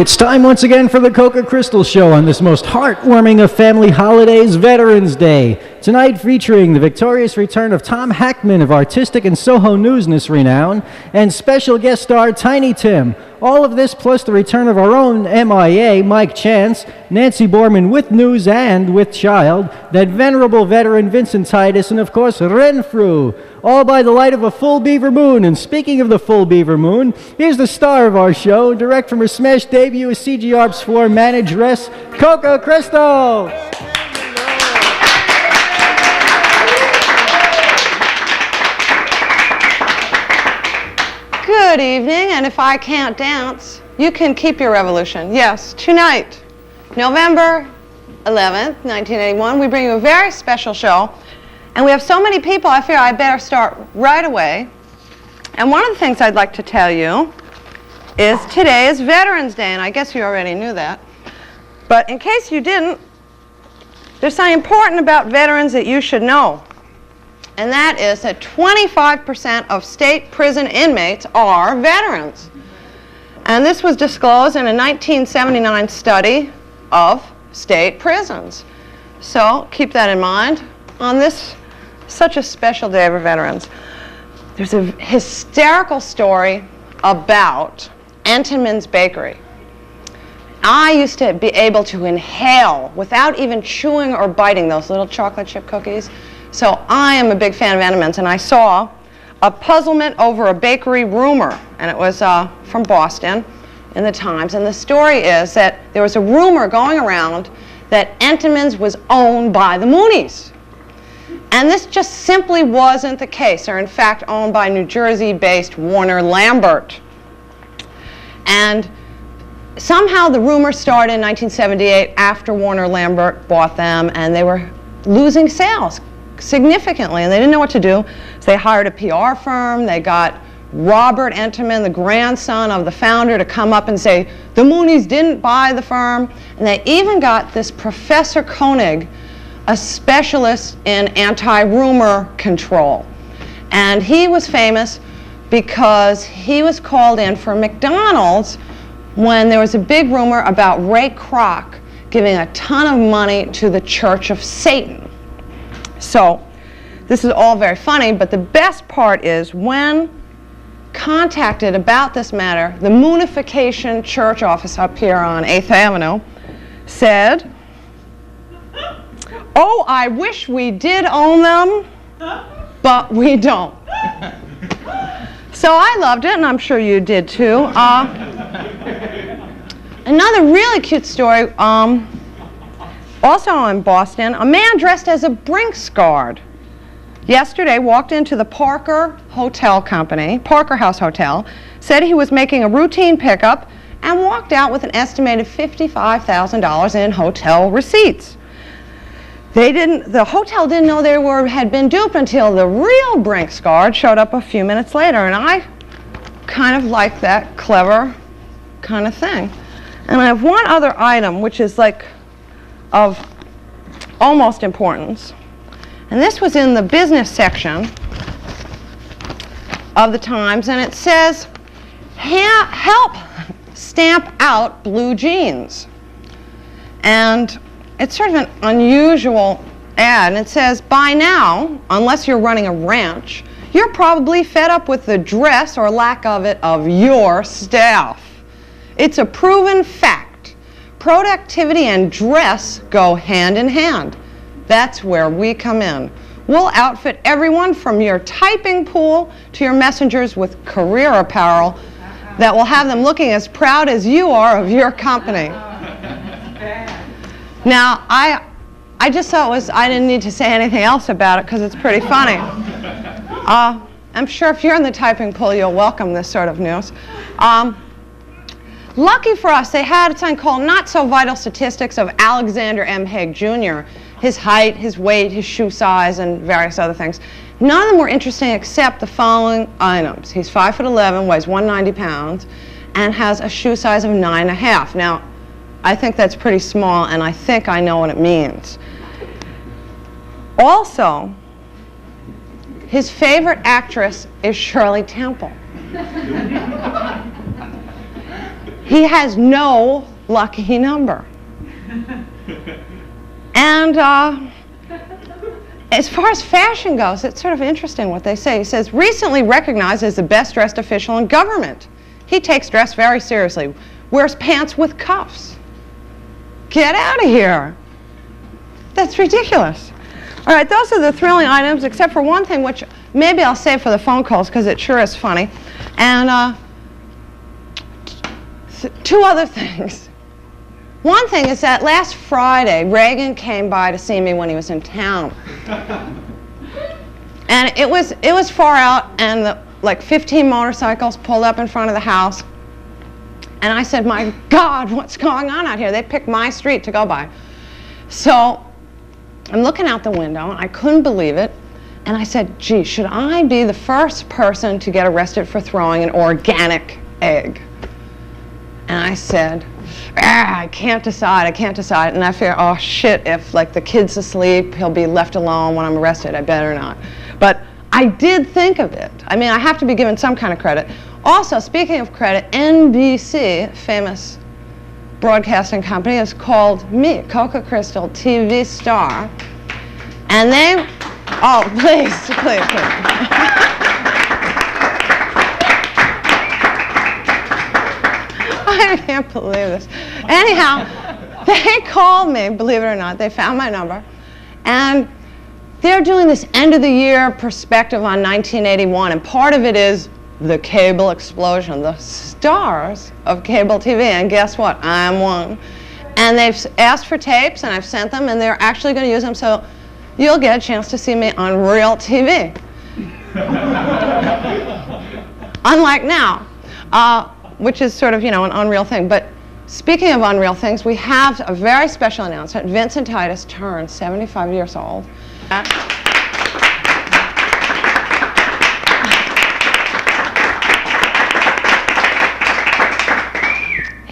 It's time once again for the Coca Crystal Show on this most heartwarming of family holidays, Veterans Day. Tonight featuring the victorious return of Tom Hackman of artistic and Soho Newsness renown, and special guest star Tiny Tim. All of this plus the return of our own MIA, Mike Chance, Nancy Borman with news and with child, that venerable veteran Vincent Titus, and of course Renfrew. All by the light of a full beaver moon. And speaking of the full beaver moon, here's the star of our show, direct from her smash debut as CG Arp's floor manageress, Coca Crystal. Good evening, and if I can't dance, you can keep your revolution. Yes, tonight, November 11th, 1981, we bring you a very special show. And we have so many people, I figure I better start right away. And one of the things I'd like to tell you is today is Veterans Day, and I guess you already knew that. But in case you didn't, there's something important about veterans that you should know. And that is that 25% of state prison inmates are veterans. And this was disclosed in a 1979 study of state prisons. So keep that in mind on this such a special day for veterans. There's a hysterical story about Entenmann's Bakery. I used to be able to inhale without even chewing or biting those little chocolate chip cookies. So I am a big fan of Entenmann's, and I saw a puzzlement over a bakery rumor, and it was from Boston in the Times. And the story is that there was a rumor going around that Entenmann's was owned by the Moonies. And this just simply wasn't the case. They're in fact owned by New Jersey-based Warner Lambert. And somehow the rumor started in 1978 after Warner Lambert bought them, and they were losing sales significantly, and they didn't know what to do. So they hired a PR firm. They got Robert Entenmann, the grandson of the founder, to come up and say, the Moonies didn't buy the firm. And they even got this Professor Koenig, a specialist in anti-rumor control. And he was famous because he was called in for McDonald's when there was a big rumor about Ray Kroc giving a ton of money to the Church of Satan. So this is all very funny, but the best part is when contacted about this matter, the Moonification Church office up here on 8th Avenue said, oh, I wish we did own them, but we don't. So I loved it, and I'm sure you did too. Another really cute story, also in Boston, a man dressed as a Brinks guard yesterday walked into the Parker Hotel Company, Parker House Hotel, said he was making a routine pickup, and walked out with an estimated $55,000 in hotel receipts. The hotel didn't know they had been duped until the real Brinks guard showed up a few minutes later, and I kind of like that clever kind of thing. And I have one other item which is like of almost importance, and this was in the business section of the Times, and it says, help stamp out blue jeans. And it's sort of an unusual ad, and it says, by now, unless you're running a ranch, you're probably fed up with the dress or lack of it of your staff. It's a proven fact. Productivity and dress go hand in hand. That's where we come in. We'll outfit everyone from your typing pool to your messengers with career apparel that will have them looking as proud as you are of your company. Now, I just thought I didn't need to say anything else about it because it's pretty funny. I'm sure if you're in the typing pool, you'll welcome this sort of news. Lucky for us, they had something called Not So Vital Statistics of Alexander M. Haig Jr., his height, his weight, his shoe size, and various other things. None of them were interesting except the following items. He's 5'11", weighs 190 pounds, and has a shoe size of 9.5. Now, I think that's pretty small, and I think I know what it means. Also, his favorite actress is Shirley Temple. He has no lucky number. And as far as fashion goes, it's sort of interesting what they say. He says, recently recognized as the best dressed official in government. He takes dress very seriously. Wears pants with cuffs. Get out of here. That's ridiculous. All right, those are the thrilling items, except for one thing, which maybe I'll save for the phone calls because it sure is funny. And two other things. One thing is that last Friday, Reagan came by to see me when he was in town. And it was far out, and like 15 motorcycles pulled up in front of the house. And I said, my God, what's going on out here? They picked my street to go by. So I'm looking out the window, and I couldn't believe it. And I said, gee, should I be the first person to get arrested for throwing an organic egg? And I said, I can't decide. And I fear, oh shit, if like the kid's asleep, he'll be left alone when I'm arrested. I better not. But I did think of it. I mean, I have to be given some kind of credit. Also, speaking of credit, NBC, famous broadcasting company, has called me, Coca Crystal, TV star. And they, oh, please. I can't believe this. Anyhow, they called me, believe it or not. They found my number. And they're doing this end-of-the-year perspective on 1981. And part of it is the cable explosion, the stars of cable TV. And guess what? I'm one. And they've asked for tapes, and I've sent them, and they're actually going to use them. So you'll get a chance to see me on real TV. Unlike now. Which is sort of, you know, an unreal thing. But speaking of unreal things, we have a very special announcement. Vincent Titus turned 75 years old.